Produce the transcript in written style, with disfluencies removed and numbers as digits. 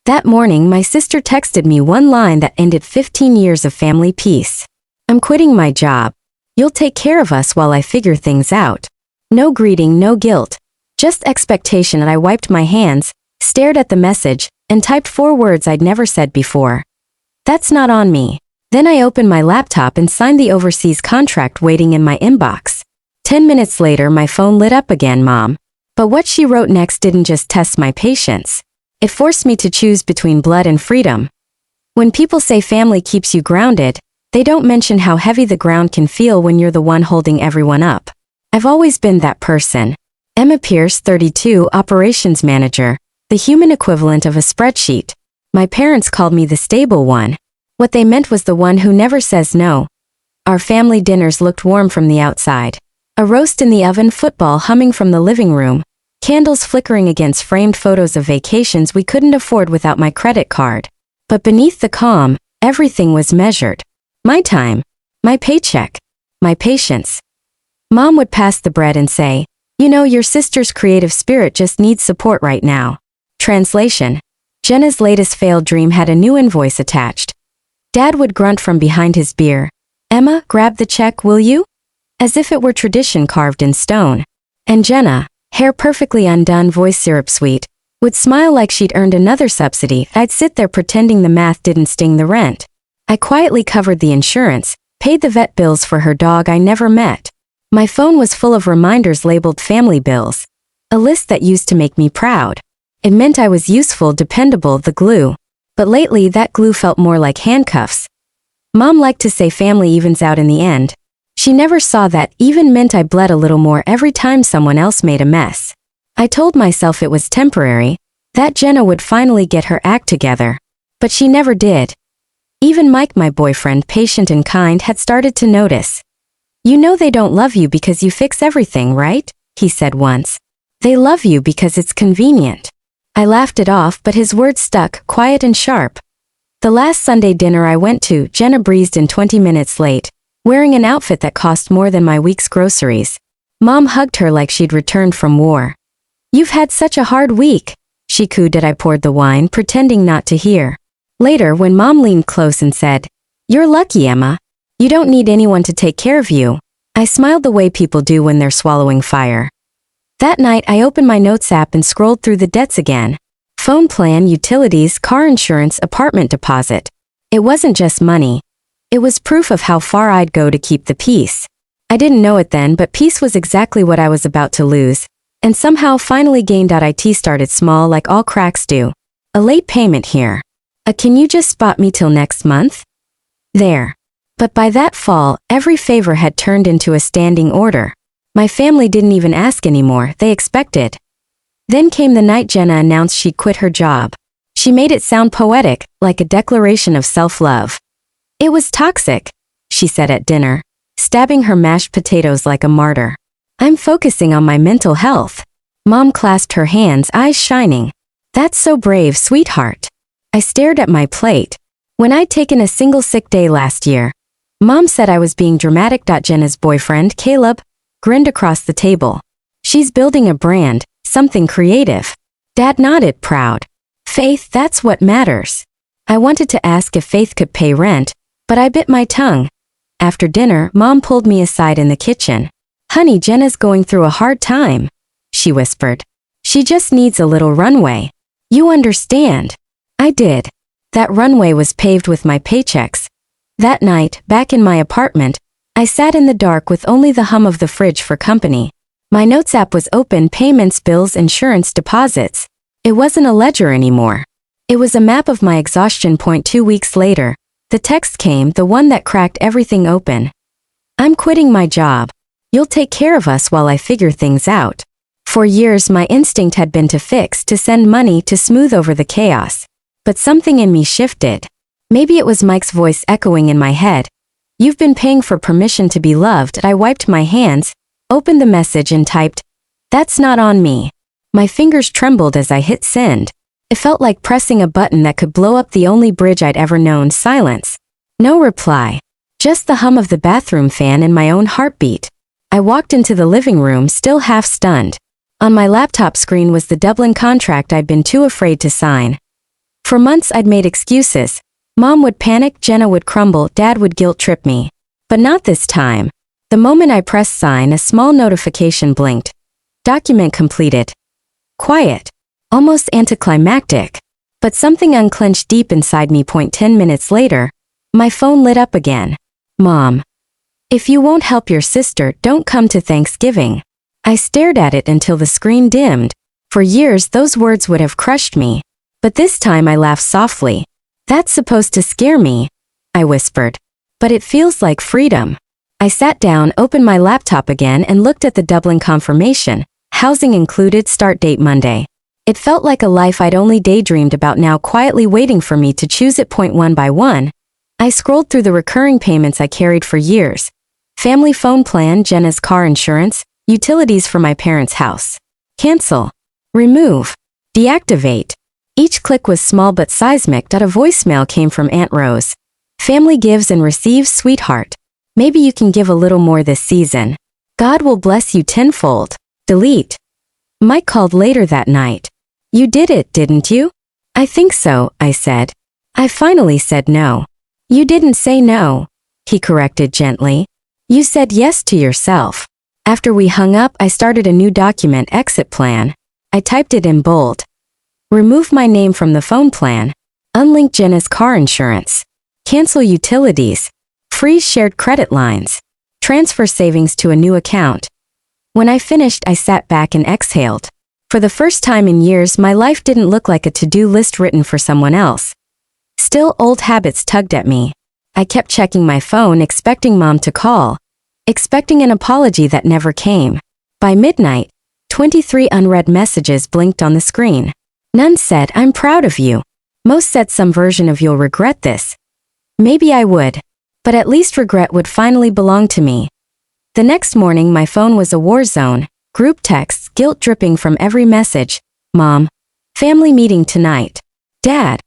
That morning, my sister texted me one line that ended 15 years of family peace. I'm quitting my job. You'll take care of us while I figure things out. No greeting, no guilt. Just expectation. And I wiped my hands, stared at the message, and typed 4 words I'd never said before. That's not on me. Then I opened my laptop and signed the overseas contract waiting in my inbox. 10 minutes later, my phone lit up again, Mom. But what she wrote next didn't just test my patience. It forced me to choose between blood and freedom. When people say family keeps you grounded, they don't mention how heavy the ground can feel when you're the one holding everyone up. I've always been that person. Emma Pierce, 32, operations manager, the human equivalent of a spreadsheet. My parents called me the stable one. What they meant was the one who never says no. Our family dinners looked warm from the outside. A roast in the oven, football humming from the living room, candles flickering against framed photos of vacations we couldn't afford without my credit card. But beneath the calm, everything was measured. My time, my paycheck, my patience. Mom would pass the bread and say, "You know, your sister's creative spirit just needs support right now." Translation: Jenna's latest failed dream had a new invoice attached. Dad would grunt from behind his beer, "Emma, grab the check, will you?" As if it were tradition carved in stone. And Jenna, hair perfectly undone, voice syrup sweet, would smile like she'd earned another subsidy. I'd sit there pretending the math didn't sting the rent. I quietly covered the insurance, paid the vet bills for her dog I never met. My phone was full of reminders labeled family bills. A list that used to make me proud. It meant I was useful, dependable, the glue. But lately that glue felt more like handcuffs. Mom liked to say family evens out in the end. She never saw that even meant I bled a little more every time someone else made a mess. I told myself it was temporary, that Jenna would finally get her act together. But she never did. Even Mike, my boyfriend, patient and kind, had started to notice. "You know they don't love you because you fix everything, right?" he said once. "They love you because it's convenient." I laughed it off, but his words stuck, quiet and sharp. The last Sunday dinner I went to, Jenna breezed in 20 minutes late, wearing an outfit that cost more than my week's groceries. Mom hugged her like she'd returned from war. "You've had such a hard week," she cooed as I poured the wine, pretending not to hear. Later, when Mom leaned close and said, "You're lucky, Emma. You don't need anyone to take care of you," I smiled the way people do when they're swallowing fire. That night, I opened my notes app and scrolled through the debts again. Phone plan, utilities, car insurance, apartment deposit. It wasn't just money. It was proof of how far I'd go to keep the peace. I didn't know it then, but peace was exactly what I was about to lose, and somehow finally gained. It started small like all cracks do. A late payment here. Can you just spot me till next month? There. But by that fall, every favor had turned into a standing order. My family didn't even ask anymore, they expected. Then came the night Jenna announced she'd quit her job. She made it sound poetic, like a declaration of self-love. "It was toxic," she said at dinner, stabbing her mashed potatoes like a martyr. "I'm focusing on my mental health." Mom clasped her hands, eyes shining. "That's so brave, sweetheart." I stared at my plate. When I'd taken a single sick day last year, Mom said I was being dramatic. Jenna's boyfriend, Caleb, grinned across the table. "She's building a brand, something creative." Dad nodded, proud. "Faith, that's what matters." I wanted to ask if Faith could pay rent, but I bit my tongue. After dinner, Mom pulled me aside in the kitchen. "Honey, Jenna's going through a hard time," she whispered. "She just needs a little runway. You understand." I did. That runway was paved with my paychecks. That night, back in my apartment, I sat in the dark with only the hum of the fridge for company. My notes app was open, payments, bills, insurance, deposits. It wasn't a ledger anymore. It was a map of my exhaustion point. 2 weeks later, the text came, the one that cracked everything open. "I'm quitting my job. You'll take care of us while I figure things out." For years, my instinct had been to fix, to send money, to smooth over the chaos. But something in me shifted. Maybe it was Mike's voice echoing in my head. "You've been paying for permission to be loved." I wiped my hands, opened the message and typed, "That's not on me." My fingers trembled as I hit send. It felt like pressing a button that could blow up the only bridge I'd ever known. Silence. No reply. Just the hum of the bathroom fan and my own heartbeat. I walked into the living room, still half stunned. On my laptop screen was the Dublin contract I'd been too afraid to sign. For months I'd made excuses. Mom would panic, Jenna would crumble, Dad would guilt trip me. But not this time. The moment I pressed sign, a small notification blinked. Document completed. Quiet. Almost anticlimactic. But something unclenched deep inside me. 10 minutes later, my phone lit up again. Mom. If you won't help your sister, don't come to Thanksgiving. I stared at it until the screen dimmed. For years those words would have crushed me. But this time I laughed softly. That's supposed to scare me, I whispered. But it feels like freedom. I sat down, opened my laptop again and looked at the Dublin confirmation. Housing included, start date Monday. It felt like a life I'd only daydreamed about now quietly waiting for me to choose it. One by one, I scrolled through the recurring payments I carried for years. Family phone plan, Jenna's car insurance, utilities for my parents' house. Cancel. Remove. Deactivate. Each click was small but seismic. A voicemail came from Aunt Rose. Family gives and receives, sweetheart. Maybe you can give a little more this season. God will bless you tenfold. Delete. Mike called later that night. You did it, didn't you? I think so, I said. I finally said no. You didn't say no, he corrected gently. You said yes to yourself. After we hung up, I started a new document, exit plan. I typed it in bold. Remove my name from the phone plan. Unlink Jenna's car insurance. Cancel utilities. Freeze shared credit lines. Transfer savings to a new account. When I finished, I sat back and exhaled. For the first time in years, my life didn't look like a to-do list written for someone else. Still, old habits tugged at me. I kept checking my phone, expecting Mom to call. Expecting an apology that never came. By midnight, 23 unread messages blinked on the screen. None said, I'm proud of you. Most said some version of you'll regret this. Maybe I would. But at least regret would finally belong to me. The next morning my phone was a war zone. Group texts, guilt dripping from every message. Mom. Family meeting tonight. Dad.